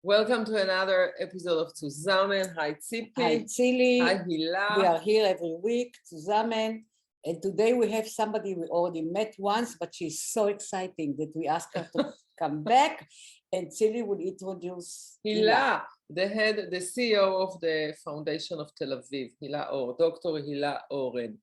Welcome to another episode of Zuzamen. Hi, Tzipi. Hi, Tzili. Hi, Hila. We are here every week, Zuzamen. And today we have somebody we already met once, but she's so exciting that we asked her to come back. And Tzili will introduce Hila, the CEO of the Foundation of Tel Aviv, Dr. Hila Oren.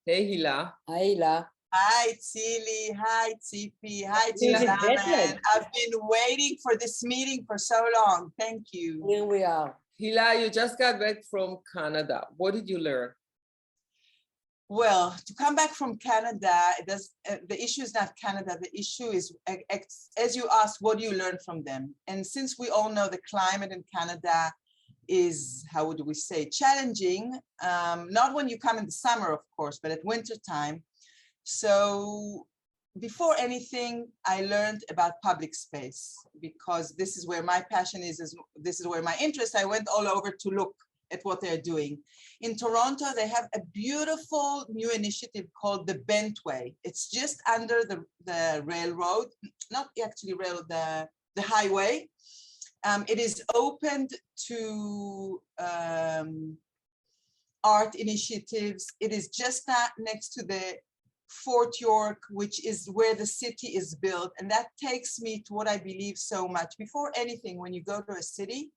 Hey, Hila. Hi, Hila. Hi, Tzili. Hi, Tzipi. Hi, Zuzamen. I've been waiting for this meeting for so long. Thank you. Here we are. Hila, you just got back from Canada. What did you learn? Well, to come back from Canada, the issue is not Canada. The issue is, as you asked, what do you learn from them? And since we all know the climate in Canada is, how would we say, challenging, not when you come in the summer, of course, but at winter time. So before anything, I learned about public space because this is where my passion is, this is where my interest. I went all over to look at what they're doing. In Toronto, they have a beautiful new initiative called the Bentway. It's just under the railroad, not actually railroad, the highway. It is opened to art initiatives. It is just next to the Fort York, which is where the city is built. And that takes me to what I believe so much. Before anything, when you go to a city,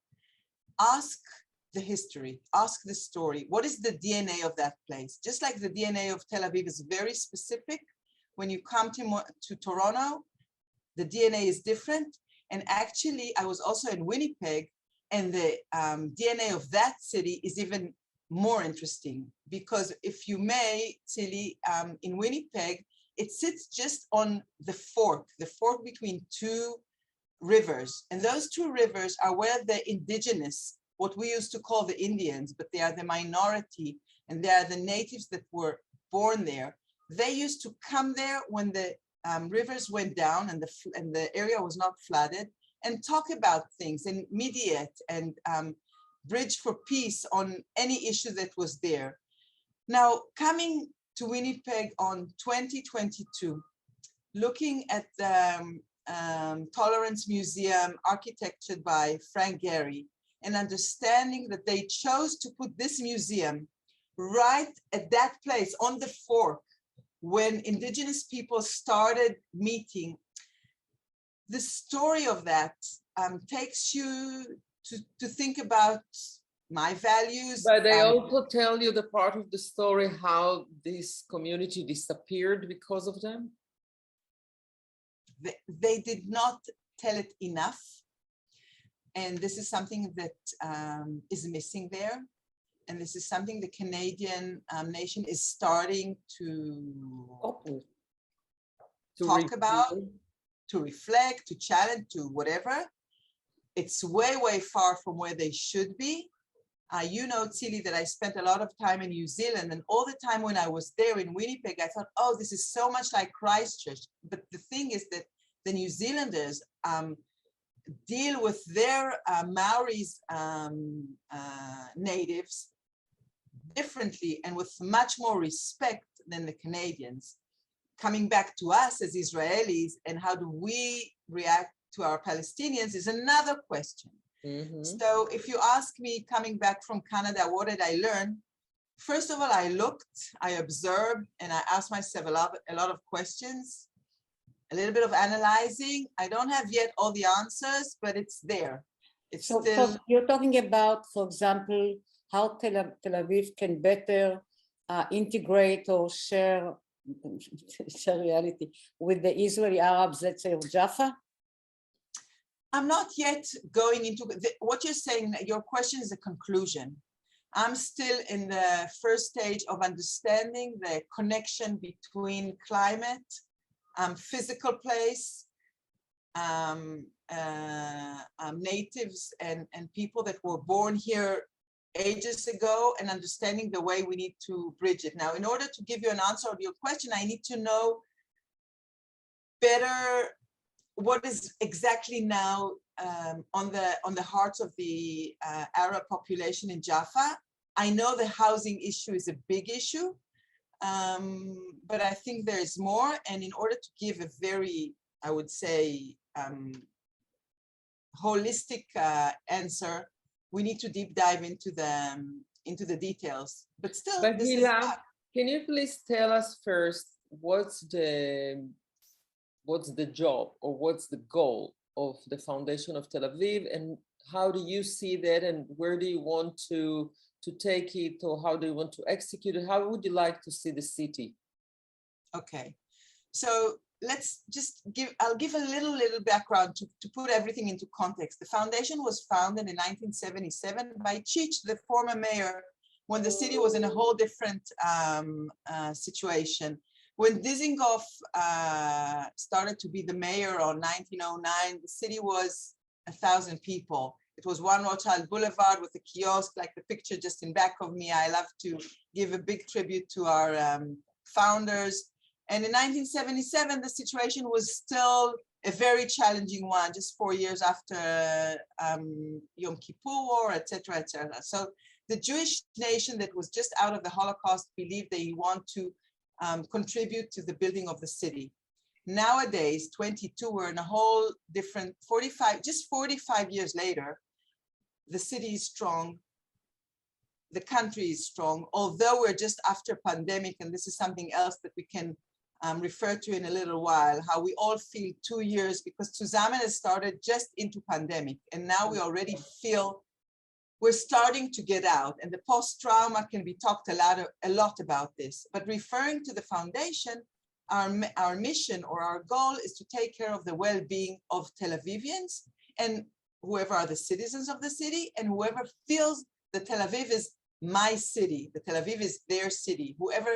ask the history, ask the story. What is the DNA of that place? Just like the DNA of Tel Aviv is very specific, when you come to Toronto, the DNA is different. And actually, I was also in Winnipeg, and the DNA of that city is even more interesting, because if you may, Tzili, in Winnipeg, it sits just on the fork between two rivers. And those two rivers are where the indigenous, what we used to call the Indians, but they are the minority, and they are the natives that were born there. They used to come there when the rivers went down and the area was not flooded, and talk about things and mediate and bridge for peace on any issue that was there. Now, coming to Winnipeg on 2022, looking at the Tolerance Museum architectured by Frank Gehry, and understanding that they chose to put this museum right at that place on the fork when indigenous people started meeting. The story of that takes you to think about my values. But they also tell you the part of the story how this community disappeared because of them? They did not tell it enough. And this is something that is missing there. And this is something the Canadian nation is starting to talk about, to reflect, to challenge, to whatever. It's way, way far from where they should be. You know, Tzili, that I spent a lot of time in New Zealand, and all the time when I was there in Winnipeg, I thought, oh, this is so much like Christchurch. But the thing is that the New Zealanders deal with their Maoris natives differently and with much more respect than the Canadians. Coming back to us as Israelis, and how do we react to our Palestinians is another question. Mm-hmm. So if you ask me, coming back from Canada, what did I learn? First of all, I looked, I observed, and I asked myself a lot of questions, a little bit of analyzing. I don't have yet all the answers, but it's there. It's so you're talking about, for example, how Tel Aviv can better integrate or share reality with the Israeli Arabs, let's say, of Jaffa? I'm not yet going into what you're saying. Your question is a conclusion. I'm still in the first stage of understanding the connection between climate, physical place, natives and people that were born here ages ago, and understanding the way we need to bridge it. Now, in order to give you an answer of your question, I need to know better what is exactly now on the hearts of the Arab population in Jaffa. I know the housing issue is a big issue, but I think there's more. And in order to give a very, I would say, holistic answer. We need to deep dive into the details. But still, But this Hila, is can you please tell us first what's the job or what's the goal of the Foundation of Tel Aviv, and how do you see that, and where do you want to take it, or how do you want to execute it? How would you like to see the city? okay. So let's just I'll give a little background to put everything into context. The foundation was founded in 1977 by Chich, the former mayor, when the city was in a whole different situation. When Dizengoff started to be the mayor on 1909, the city was 1,000 people. It was one Rothschild Boulevard with a kiosk, like the picture just in back of me. I love to give a big tribute to our founders. And in 1977, the situation was still a very challenging one, just 4 years after Yom Kippur War, et cetera, et cetera. So the Jewish nation that was just out of the Holocaust believed they want to contribute to the building of the city. Nowadays, 22, we're in a whole different 45 years later, the city is strong, the country is strong, although we're just after pandemic, and this is something else that we can refer to in a little while, how we all feel 2 years, because Zuzamen has started just into pandemic, and now we already feel we're starting to get out, and the post-trauma can be talked a lot about this. But referring to the foundation, our mission or our goal is to take care of the well-being of Tel Avivians and whoever are the citizens of the city, and whoever feels that Tel Aviv is my city, that Tel Aviv is their city, whoever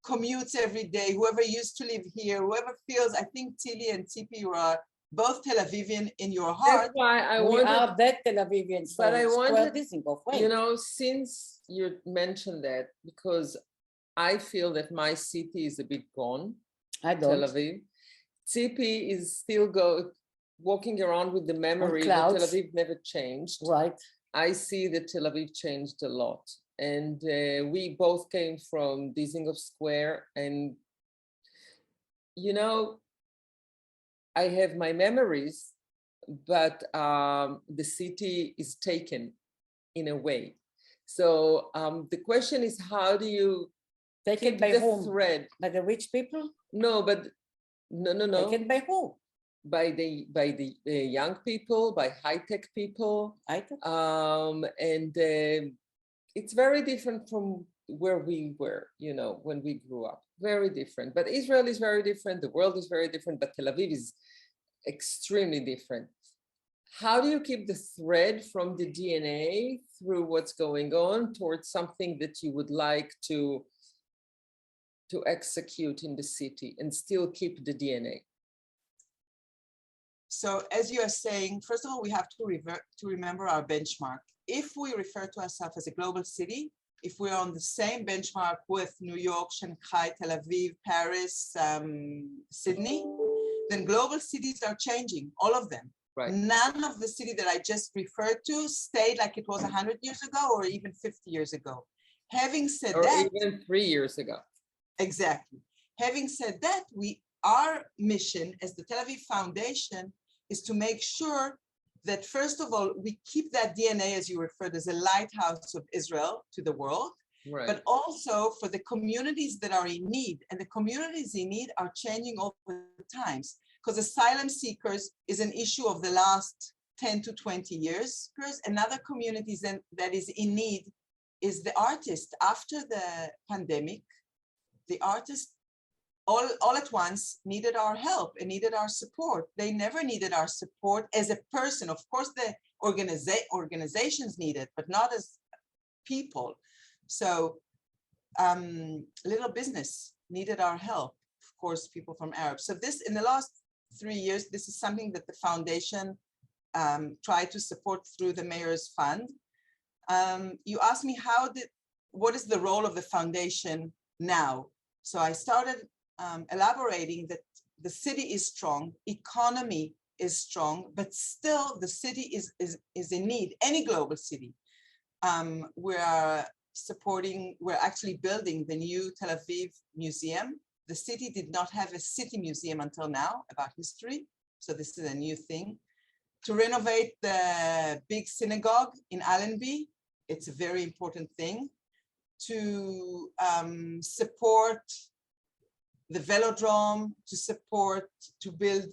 commutes every day, whoever used to live here, whoever feels, I think Tzili and Tzipi are both Tel Avivian in your heart. That's why We are that Tel Avivians. But I wanted, Dizengoff, you know, since you mentioned that, because I feel that my city is a bit gone, Tel Aviv. Tzipi is still walking around with the memory that Tel Aviv never changed. Right. I see that Tel Aviv changed a lot. And we both came from Dizengoff Square, and, you know, I have my memories, but the city is taken in a way. So the question is, how do you Taken keep by the whom? thread? By the rich people? No, but no. Taken by who? By the young people, by high-tech people. And it's very different from where we were, you know, when we grew up. Very different. But Israel is very different. The world is very different. But Tel Aviv is extremely different. How do you keep the thread from the DNA through what's going on towards something that you would like to execute in the city and still keep the DNA? So as you are saying, first of all, we have to remember our benchmark. If we refer to ourselves as a global city, if we're on the same benchmark with New York, Shanghai, Tel Aviv, Paris, Sydney, then global cities are changing, all of them. Right. None of the city that I just referred to stayed like it was 100 years ago or even 50 years ago. Having said that— Or even 3 years ago. Exactly. Having said that, our mission as the Tel Aviv Foundation is to make sure that, first of all, we keep that DNA, as you referred, as a lighthouse of Israel to the world, right, but also for the communities that are in need. And the communities in need are changing over times, because asylum seekers is an issue of the last 10 to 20 years. Another community that is in need is the artist. After the pandemic, the artists all at once needed our help and needed our support. They never needed our support as a person. Of course, the organizations need it, but not as people. So little business needed our help. Of course, people from Arab. So this, in the last 3 years, this is something that the foundation tried to support through the Mayor's Fund. You asked me what is the role of the foundation now? So I started elaborating that the city is strong, economy is strong, but still the city is in need, any global city. We're actually building the new Tel Aviv Museum. The city did not have a city museum until now about history, so this is a new thing. to renovate the big synagogue in Allenby. It's a very important thing. To support the velodrome, to build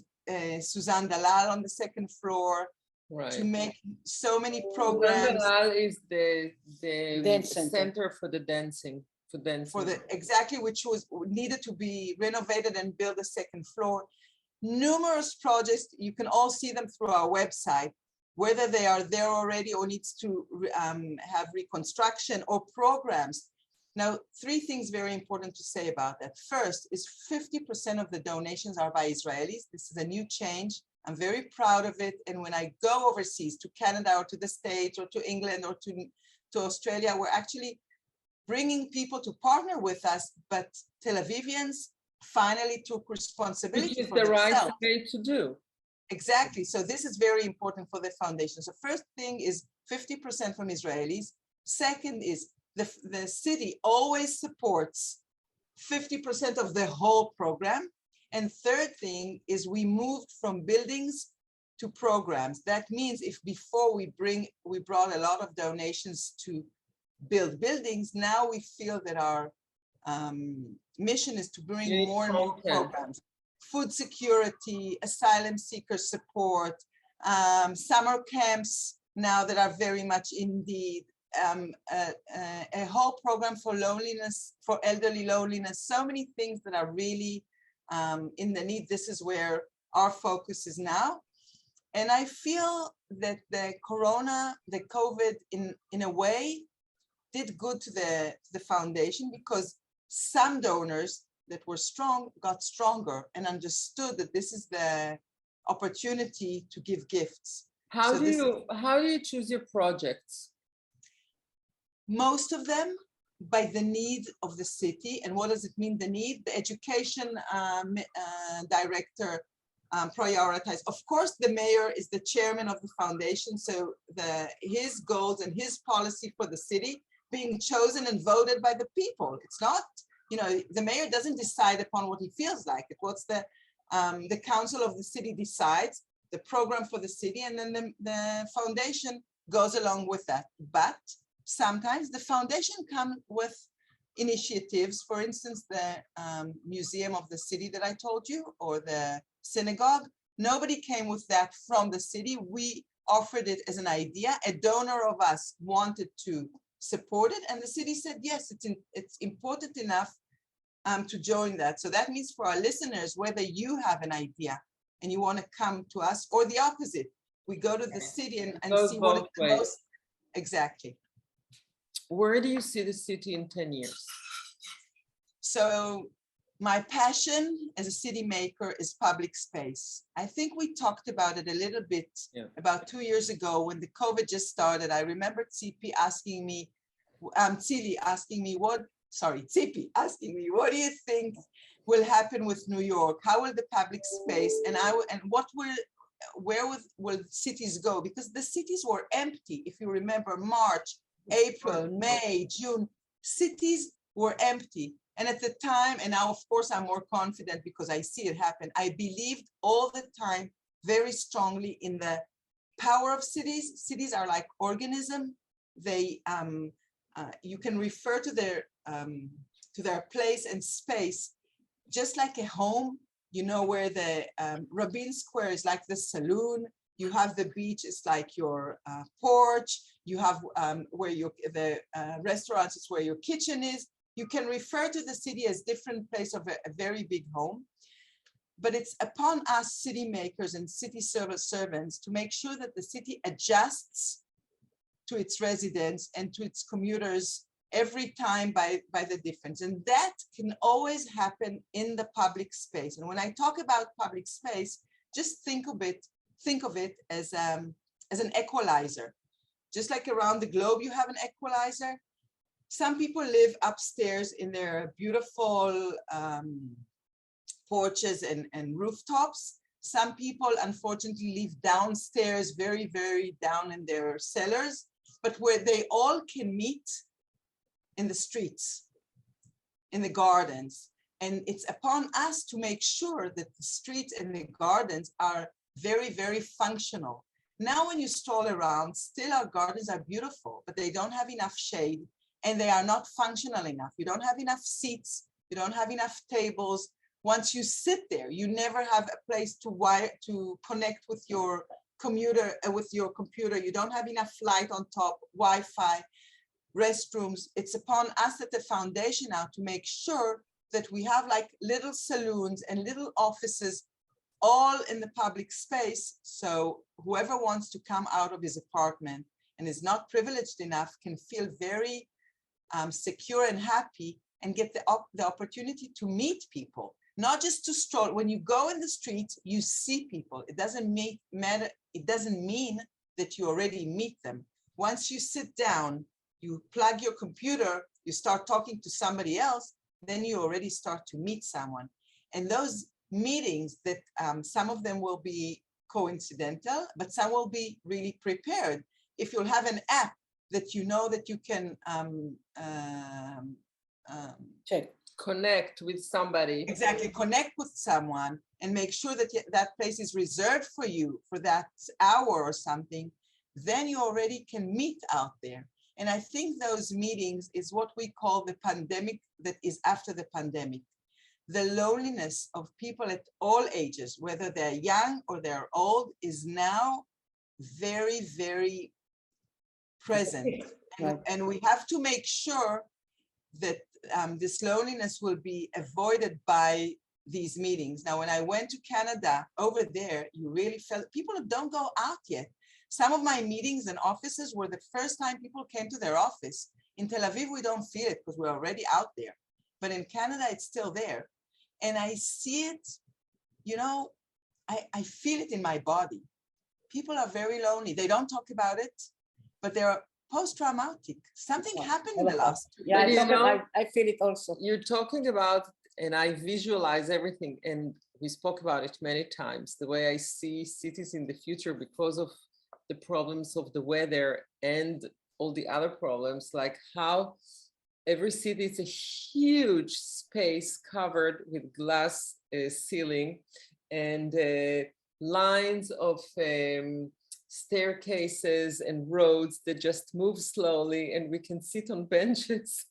Suzanne Dalal on the second floor, Right. to make so many programs. Dalal is the Dance center. center for the dancing. Exactly, which was needed to be renovated and build a second floor. Numerous projects, you can all see them through our website, whether they are there already or needs to have reconstruction or programs. Now, three things very important to say about that. First is 50% of the donations are by Israelis. This is a new change. I'm very proud of it. And when I go overseas to Canada or to the States or to England or to Australia, we're actually bringing people to partner with us, but Tel Avivians finally took responsibility Which is for the right themselves. way to do. Exactly. So this is very important for the foundation. So first thing is 50% from Israelis. Second is the city always supports 50% of the whole program. And third thing is we moved from buildings to programs. That means if before we brought a lot of donations to build buildings, now we feel that our mission is to bring more and more programs. Food security, asylum seeker support, summer camps now that are very much in need, a whole program for loneliness, for elderly loneliness, so many things that are really in the need. This is where our focus is now. And I feel that the COVID in a way did good to the foundation, because some donors that were strong got stronger and understood that this is the opportunity to give gifts. How do you choose your projects? Most of them by the need of the city. And what does it mean, the need? The education director prioritized. Of course, the mayor is the chairman of the foundation, so his goals and his policy for the city being chosen and voted by the people. It's not, the mayor doesn't decide upon what he feels like. It's what's the council of the city decides, the program for the city, and then the foundation goes along with that. But sometimes the foundation comes with initiatives. For instance, the museum of the city that I told you, or the synagogue, nobody came with that from the city. We offered it as an idea. A donor of us wanted to support it, and the city said, yes, it's important enough to join that. So that means for our listeners, whether you have an idea and you want to come to us, or the opposite, we go to the city and see what it's the most. Exactly. Where do you see the city in 10 years? So my passion as a city maker is public space. I think we talked about it a little bit about 2 years ago when the COVID just started. I remember Tzipi asking me, Tzili asking me, Tzipi asking me, what do you think will happen with New York? How will the public space where will cities go? Because the cities were empty. If you remember, March, April, May, June, cities were empty. And at the time, and now of course I'm more confident because I see it happen, I believed all the time very strongly in the power of cities. Cities are like organisms. They, you can refer to their place and space, just like a home, where the Rabin Square is like the saloon. You have the beach, it's like your porch. You have where the restaurants is where your kitchen is. You can refer to the city as different place of a very big home. But it's upon us city makers and city servants to make sure that the city adjusts to its residents and to its commuters every time by the difference. And that can always happen in the public space. And when I talk about public space, just think of it as an equalizer. Just like around the globe, you have an equalizer. Some people live upstairs in their beautiful porches and rooftops. Some people, unfortunately, live downstairs, very, very down in their cellars, but where they all can meet in the streets, in the gardens. And it's upon us to make sure that the streets and the gardens are very, very functional. Now, when you stroll around, still our gardens are beautiful, but they don't have enough shade and they are not functional enough. You don't have enough seats. You don't have enough tables. Once you sit there, you never have a place to connect with your computer. You don't have enough light on top, Wi-Fi, restrooms. It's upon us at the foundation now to make sure that we have like little saloons and little offices all in the public space. So whoever wants to come out of his apartment and is not privileged enough can feel very secure and happy and get the opportunity to meet people, not just to stroll. When you go in the streets, you see people. It doesn't matter. It doesn't mean that you already meet them. Once you sit down, you plug your computer, you start talking to somebody else, then you already start to meet someone. And those meetings that some of them will be coincidental, but some will be really prepared. If you'll have an app that you know that you can Check. Connect with somebody. Exactly, connect with someone and make sure that that place is reserved for you for that hour or something, then you already can meet out there. And I think those meetings is what we call the pandemic that is after the pandemic. The loneliness of people at all ages, whether they're young or they're old, is now very, very present. Right. And we have to make sure that this loneliness will be avoided by these meetings. Now, when I went to Canada, over there, you really felt people don't go out yet. Some of my meetings and offices were the first time people came to their office. In Tel Aviv, we don't feel it because we're already out there. But in Canada, it's still there. And I see it, you know, I feel it in my body. People are very lonely. They don't talk about it, but they're post-traumatic. Something happened in the last 2 Yeah, But I feel it also. You're talking about, and I visualize everything, and we spoke about it many times, the way I see cities in the future because of the problems of the weather and all the other problems, like how every city is a huge space covered with glass ceiling and lines of staircases and roads that just move slowly, and we can sit on benches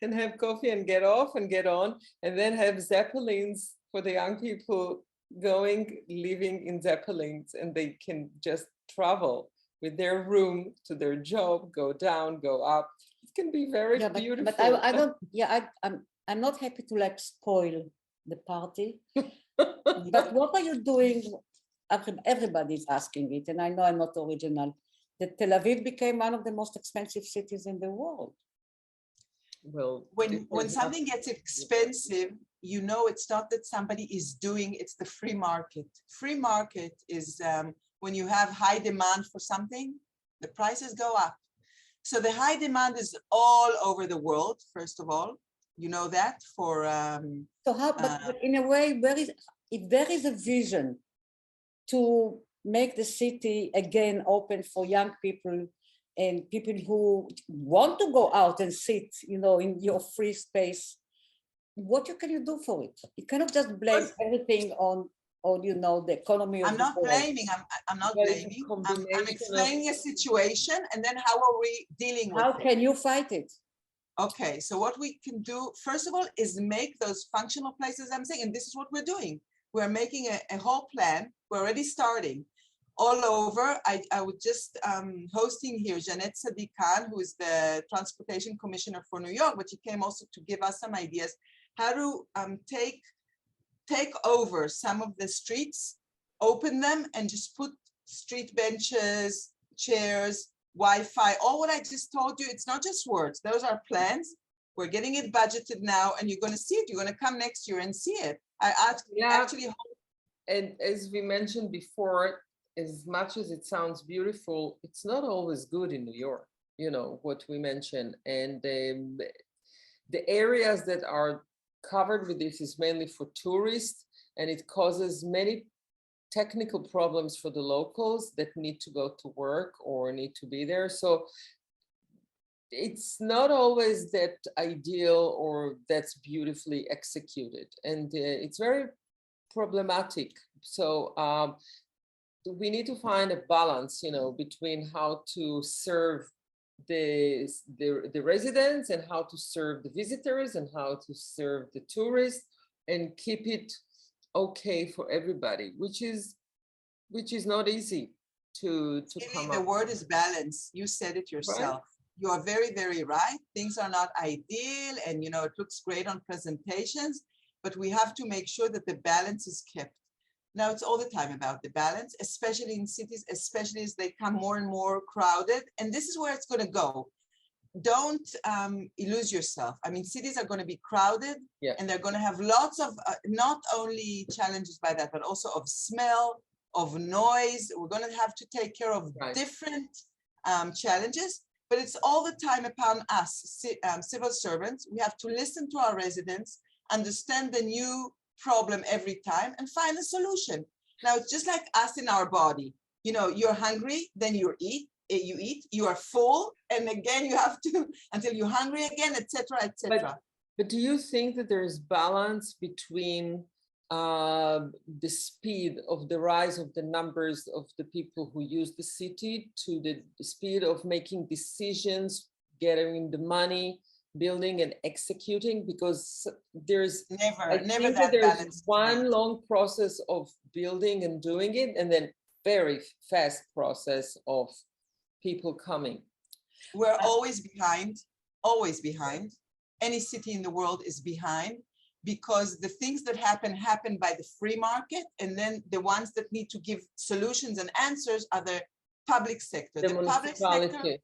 and have coffee and get off and get on, and then have zeppelins for the young people living in zeppelins, and they can just travel with their room to their job, go down, go up. It can be very beautiful. But I don't, I'm not happy to like spoil the party. But what are you doing? Everybody's asking it, and I know I'm not original. That Tel Aviv became one of the most expensive cities in the world. Well, when something gets expensive, you know, it's not that somebody is doing, it's the free market. Free market is when you have high demand for something, the prices go up. So the high demand is all over the world, first of all, you know that for. So how, but in a way, if there is a vision to make the city again open for young people and people who want to go out and sit, you know, in your free space, what can you do for it? You cannot just blame everything on you know, the economy of I'm not blaming. I'm not blaming. I'm explaining a situation, and then how are we dealing with it? How can you fight it? Okay, so what we can do, first of all, is make those functional places I'm saying, and this is what we're doing. We're making a whole plan. We're already starting all over. I would just hosting here Jeanette Sadikan, who is the Transportation Commissioner for New York, but she came also to give us some ideas how to take over some of the streets, open them, and just put street benches, chairs, Wi-Fi, all what I just told you. It's not just words. Those are plans. We're getting it budgeted now, and you're going to see it. You're going to come next year and see it. Actually. And as we mentioned before, as much as it sounds beautiful, it's not always good in New York, you know, what we mentioned. And the areas that are covered with this is mainly for tourists, and it causes many technical problems for the locals that need to go to work or need to be there. So it's not always that ideal or that's beautifully executed, and it's very problematic. So we need to find a balance, you know, between how to serve the residents and how to serve the visitors and how to serve the tourists and keep it okay for everybody, which is not easy to come the up word is balance. You said it yourself. You are very, very right. Things are not ideal, and you know, it looks great on presentations, but we have to make sure that the balance is kept. Now, it's all the time about the balance, especially in cities, especially as they become more and more crowded. And this is where it's going to go. Don't lose yourself. I mean, cities are going to be crowded, and they're going to have lots of not only challenges by that, but also of smell, of noise. We're going to have to take care of different challenges, but it's all the time upon us, civil servants. We have to listen to our residents, understand the new problem every time, and find a solution. Now, it's just like us in our body. You know, you're hungry, then you eat, you are full, and again you have to until you're hungry again, etc., etc. But do you think that there is balance between the speed of the rise of the numbers of the people who use the city to the speed of making decisions, getting the money, building and executing? Because there's never that balance. One long process of building and doing it, and then very fast process of people coming. We're always behind, always behind. Any city in the world is behind, because the things that happen by the free market, and then the ones that need to give solutions and answers are the public sector. The public sector,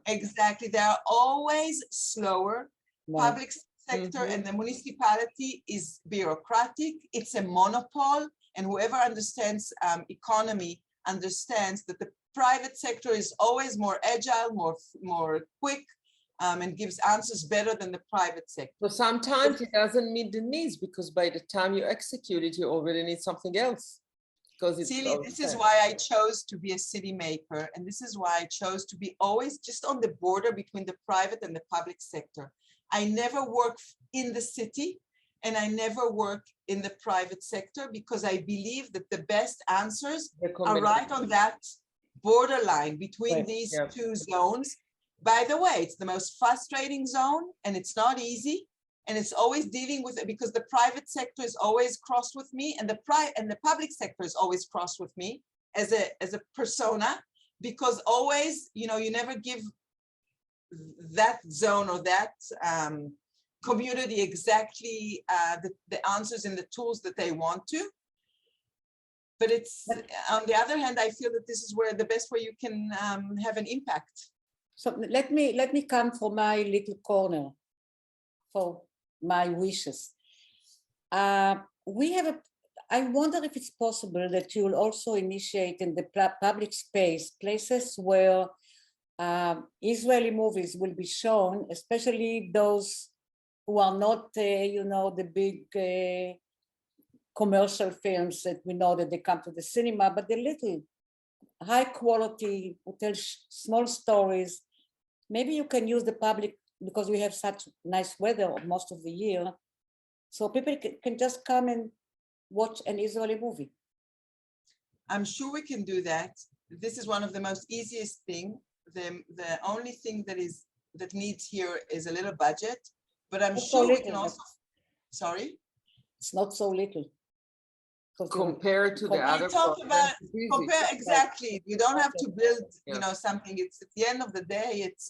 exactly, they are always slower. Public sector and the municipality is bureaucratic. It's a monopole, and whoever understands economy understands that the private sector is always more agile, more quick, and gives answers better than the private sector. But sometimes it doesn't meet the needs, because by the time you execute it, you already need something else. Tzili, this is why I chose to be a city maker, and this is why I chose to be always just on the border between the private and the public sector. I never work in the city, and I never work in the private sector, because I believe that the best answers are right on that borderline between these two zones. By the way, it's the most frustrating zone, and it's not easy, and it's always dealing with it, because the private sector is always crossed with me, and the public sector is always crossed with me as a persona, because always, you know, you never give that zone or that community exactly the answers and the tools that they want to. But it's, on the other hand, I feel that this is where the best way you can have an impact. So let me come for my little corner, for my wishes. We have I wonder if it's possible that you will also initiate in the public space places where Israeli movies will be shown, especially those who are not, you know, the big commercial films that we know that they come to the cinema, but the little high quality, who tell small stories. Maybe you can use the public, because we have such nice weather most of the year, so people can just come and watch an Israeli movie. I'm sure we can do that. This is one of the most easiest thing. The only thing that needs here is a little budget, but I'm sure we can also. Sorry? It's not so little. Compared to the other. Compare exactly. You don't have to build, you know, something. It's at the end of the day, it's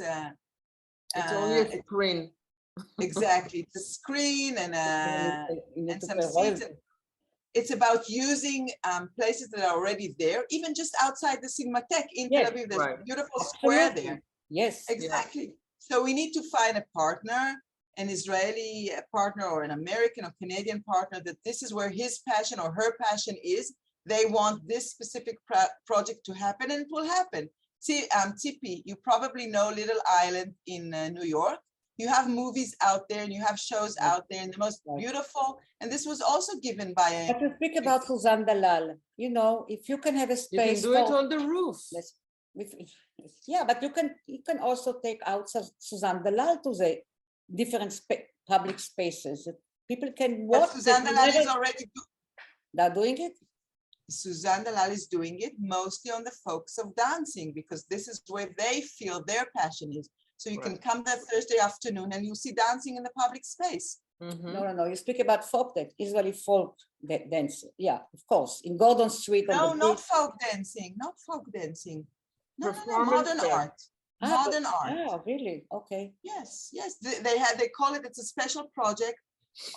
only a screen. Exactly, it's a screen and some seats. It's about using places that are already there, even just outside the Cinematheque in Tel Aviv. There's a beautiful square there. Yes, exactly. So we need to find a partner, an Israeli partner or an American or Canadian partner, that this is where his passion or her passion is. They want this specific project to happen, and it will happen. See, Tzipi, you probably know Little Island in New York. You have movies out there and you have shows out there, and the most beautiful. And this was also given by a. But to speak about Suzanne Dalal, you know, if you can have a space. You can do it on the roof. Yeah, but you can also take out Suzanne Dalal to the different public spaces. People can watch. Suzanne Dalal is already. They're doing it. Suzanne Dalal is doing it mostly on the focus of dancing, because this is where they feel their passion is. So you can come that Thursday afternoon and you see dancing in the public space. No. You speak about folk dance, Israeli folk dance. Yeah, of course. In Gordon Street. No, not folk dancing, not folk dancing. No, modern art. Modern art. Oh, really? Okay. Yes, yes. They call it. It's a special project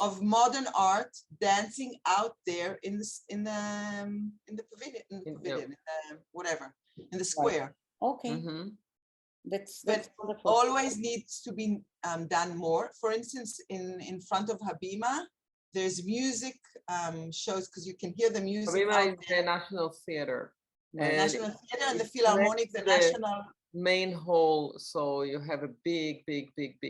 of modern art dancing out there in the pavilion, whatever, in the square. Okay. That's But wonderful. always needs to be done more. For instance, in front of Habima, there's music shows, because you can hear the music. Habima is the National Theater. National Theater and the Philharmonic, the National main hall. So you have a big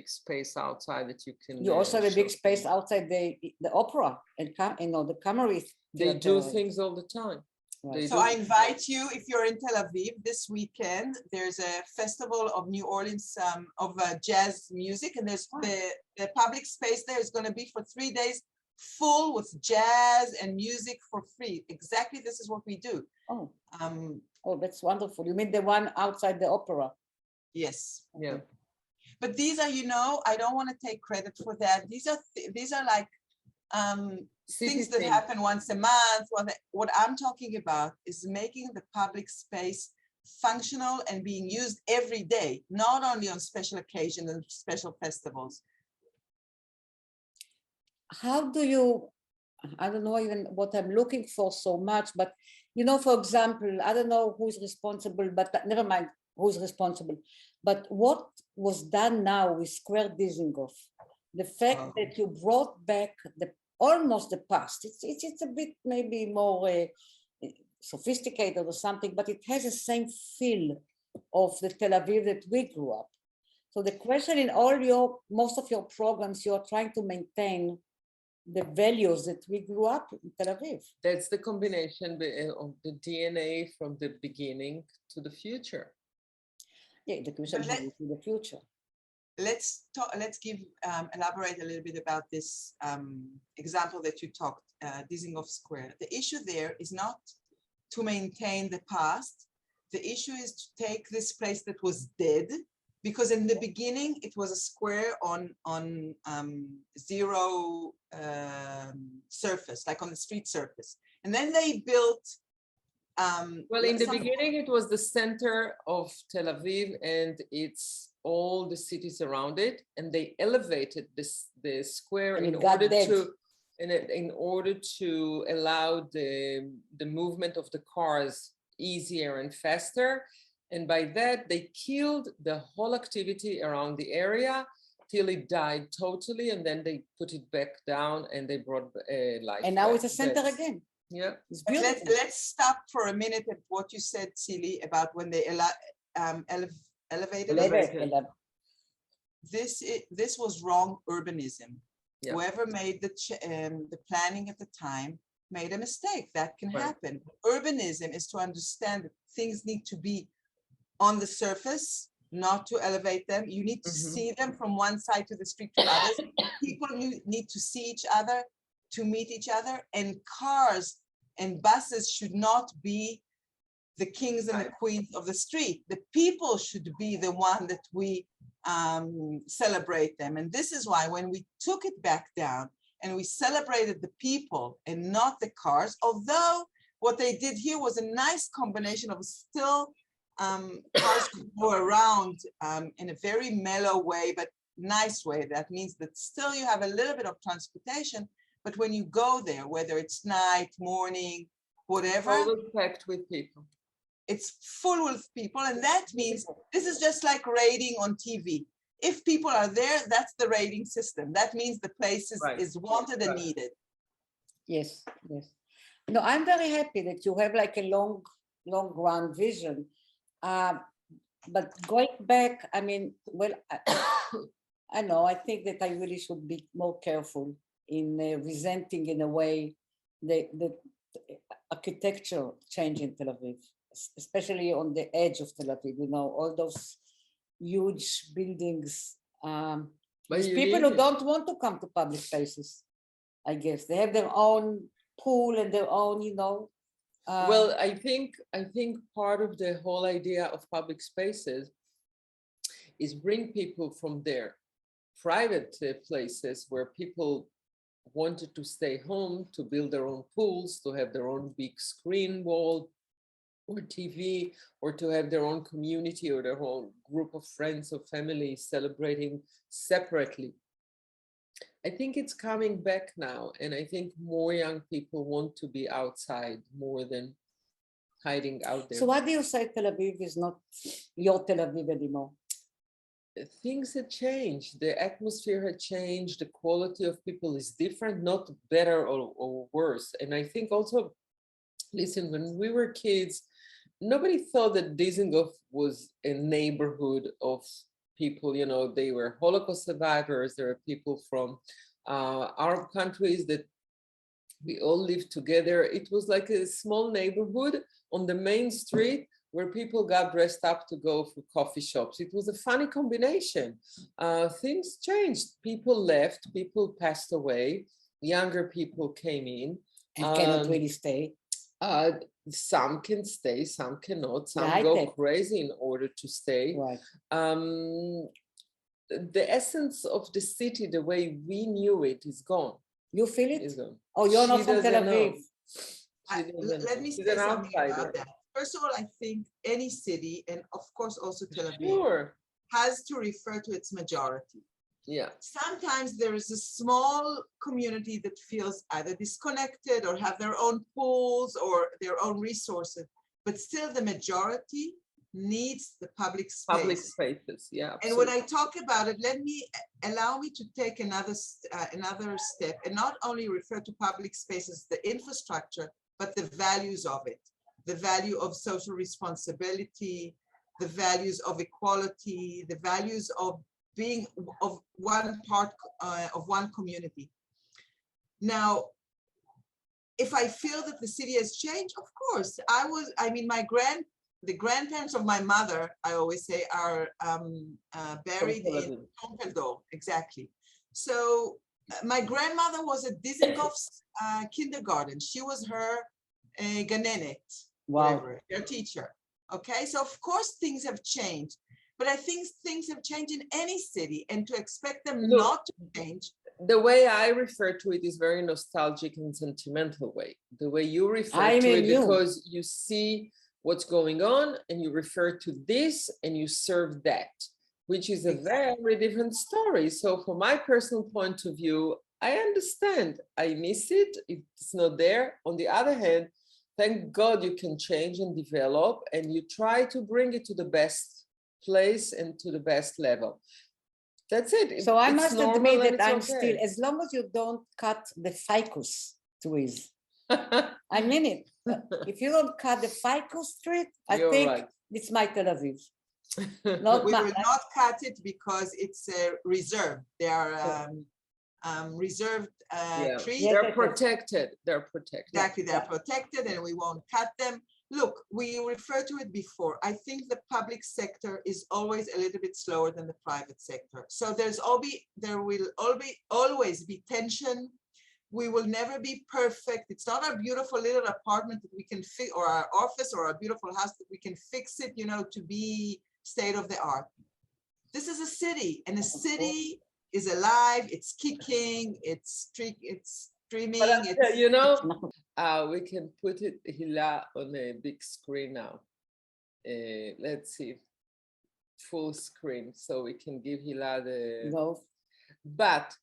space outside that you can. You also have a big space outside the opera and the Camry. They do things all the time. Right. So I invite you, if you're in Tel Aviv this weekend, there's a festival of New Orleans of jazz music, and there's the public space there is going to be for 3 days full with jazz and music for free. Exactly, this is what we do. Oh, that's wonderful. You mean the one outside the opera? Yes. Yeah. But these are, I don't want to take credit for that. These are like things that happen once a month. What I'm talking about is making the public space functional and being used every day, not only on special occasions and special festivals. How do you, I don't know even what I'm looking for so much, but for example, I don't know who's responsible, but never mind who's responsible. But what was done now with Square Dizengoff, the fact that you brought back almost the past, it's a bit maybe more sophisticated or something, but it has the same feel of the Tel Aviv that we grew up. So the question in most of your programs, you're trying to maintain the values that we grew up in Tel Aviv. That's the combination of the DNA from the beginning to the future. Yeah, the question is to the future. Let's elaborate a little bit about this example that you talked, Dizengoff Square. The issue there is not to maintain the past. The issue is to take this place that was dead, because in the beginning it was a square on zero surface, like on the street surface. And then they built. Well, in the beginning, it was the center of Tel Aviv and it's all the cities around it. And they elevated the square in order to allow the movement of the cars easier and faster. And by that, they killed the whole activity around the area till it died totally. And then they put it back down and they brought life. And now it's a center again. Yeah. Let's stop for a minute at what you said, Tzili, about when they elevated. This was wrong urbanism. Yeah. Whoever made the planning at the time made a mistake. That can happen. Urbanism is to understand that things need to be on the surface, not to elevate them. You need to see them from one side to the street to others. People need to see each other, to meet each other, and cars and buses should not be the kings and the queens of the street. The people should be the one that we celebrate them. And this is why when we took it back down and we celebrated the people and not the cars, although what they did here was a nice combination of still cars could go around in a very mellow way, but nice way. That means that still you have a little bit of transportation, but when you go there, whether it's night, morning, whatever, always packed with people. It's full with people, and that means this is just like rating on TV. If people are there, that's the rating system. That means the place is wanted and needed. Yes, yes. No, I'm very happy that you have like a long run vision. But going back, I mean, well, I know, I think that I really should be more careful in resenting in a way the architecture change in Tel Aviv, especially on the edge of Tel Aviv, all those huge buildings. People who don't want to come to public places, I guess. They have their own pool and their own, Well, I think part of the whole idea of public spaces is bring people from their private places where people wanted to stay home, to build their own pools, to have their own big screen wall or TV, or to have their own community or their whole group of friends or family celebrating separately. I think it's coming back now, and I think more young people want to be outside more than hiding out there. So why do you say Tel Aviv is not your Tel Aviv anymore? Things had changed. The atmosphere had changed. The quality of people is different, not better or worse. And I think also, listen, when we were kids, nobody thought that Dizengoff was a neighborhood of people, you know, they were Holocaust survivors. There are people from Arab countries that we all lived together. It was like a small neighborhood on the main street where people got dressed up to go for coffee shops. It was a funny combination. Things changed. People left, people passed away, younger people came in. And cannot really stay. Some can stay, some cannot. Some go crazy in order to stay. Right. The essence of the city, the way we knew it, is gone. You feel it? Oh, you're not from Tel Aviv. Let me say something about that. First of all, I think any city, and of course also Tel Aviv, has to refer to its majority. Yeah. Sometimes there is a small community that feels either disconnected or have their own pools or their own resources, but still the majority needs the public space. Public spaces, yeah. Absolutely. And when I talk about it, allow me to take another step and not only refer to public spaces, the infrastructure, but the values of it. The value of social responsibility, the values of equality, the values of being of one part of one community. Now, if I feel that the city has changed, of course, the grandparents of my mother, I always say, are buried in Tel, exactly. So my grandmother was at Dizengoff's kindergarten. She was her ganenet. Wow. Whatever, their teacher. Okay, so of course things have changed, but I think things have changed in any city, and to expect them not to change. The way I refer to it is very nostalgic and sentimental way. The way you refer to it, because you see what's going on and you refer to this and you serve that, which is a very different story. So from my personal point of view, I understand. I miss it. It's not there. On the other hand, thank God you can change and develop, and you try to bring it to the best place and to the best level. That's it. So I must admit that I'm still, as long as you don't cut the ficus trees, I mean it. If you don't cut the ficus tree, I think it's my Tel Aviv. We will not cut it because it's a reserve. They are reserved trees. They're protected. They're protected. Exactly, they're protected, and we won't cut them. Look, we referred to it before. I think the public sector is always a little bit slower than the private sector. So there will always be tension. We will never be perfect. It's not our beautiful little apartment that we can fix, or our office, or our beautiful house that we can fix it, you know, to be state of the art. This is a city, and a city is alive. It's kicking. It's streaming. You know, we can put it, Hila, on a big screen now. Let's see, full screen, so we can give Hila the. No. But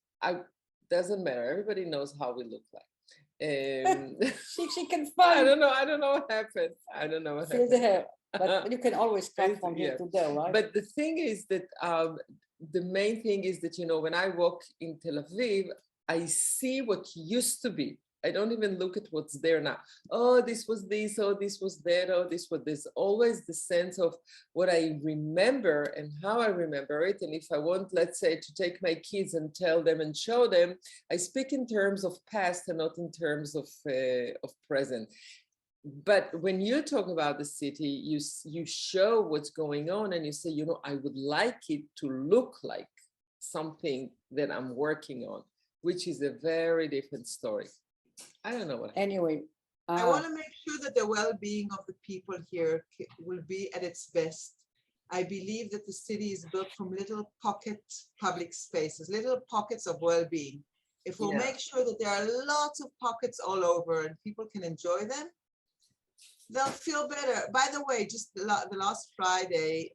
doesn't matter. Everybody knows how we look like. She can find. I don't know what happened. I don't know what happened. The hair, but you can always cut from here to there, right? But the thing is that the main thing is that, you know, when I walk in Tel Aviv, I see what used to be. I don't even look at what's there now. Oh, this was this, oh, this was that, oh, this was this. Always the sense of what I remember and how I remember it. And if I want, let's say, to take my kids and tell them and show them, I speak in terms of past and not in terms of present. But when you talk about the city, you show what's going on, and you say, you know, I would like it to look like something that I'm working on, which is a very different story. I don't know what happened. Anyway, I want to make sure that the well-being of the people here will be at its best. I believe that the city is built from little pocket public spaces, little pockets of well-being. If we'll make sure that there are lots of pockets all over and people can enjoy them, they'll feel better. By the way, just the last Friday,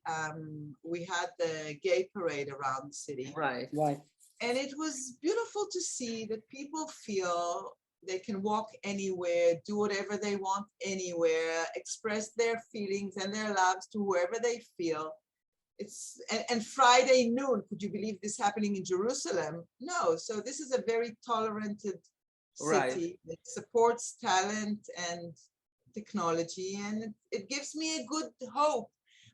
we had the gay parade around the city. Right. Right. And it was beautiful to see that people feel they can walk anywhere, do whatever they want anywhere, express their feelings and their loves to whoever they feel. And Friday noon, could you believe this happening in Jerusalem? No, so this is a very tolerant city that supports talent and technology, and it gives me a good hope.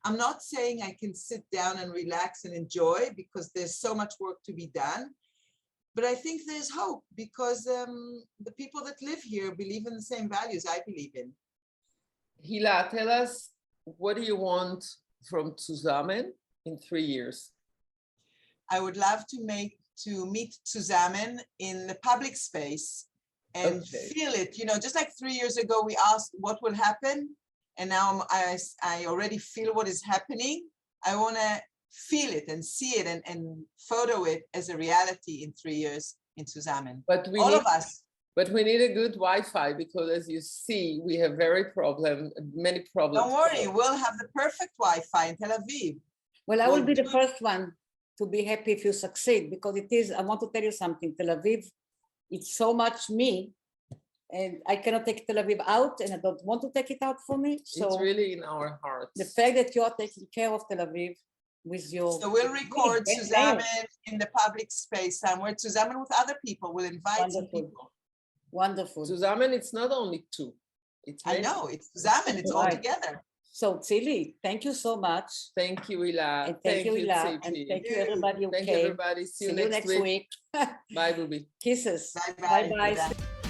I'm not saying I can sit down and relax and enjoy because there's so much work to be done, but I think there's hope because the people that live here believe in the same values I believe in. Hila, tell us, what do you want from Zuzamen in 3 years? I would love to meet Zuzamen in the public space and feel it, you know, just like 3 years ago, we asked what will happen. And now I already feel what is happening. I want to feel it and see it and photo it as a reality in 3 years in Zuzamen. But all of us. But we need a good Wi-Fi because, as you see, we have many problems. Don't worry, we'll have the perfect Wi-Fi in Tel Aviv. Well, I will be the first one to be happy if you succeed, because it is, I want to tell you something, Tel Aviv, it's so much me, and I cannot take Tel Aviv out, and I don't want to take it out for me. So it's really in our hearts. the fact that you are taking care of Tel Aviv with your... So we'll record Zuzamen in the public space somewhere. Zuzamen with other people. We'll invite some people. Wonderful. Zuzamen, it's not only two. I know, it's Zuzamen, it's all together. So Tzili, thank you so much. Thank you, Hila. And thank you, Hila. Tzipi. And thank you, everybody who Thank came. you, everybody. See you next week. Bye, Booby. Kisses. Bye-bye. Bye-bye.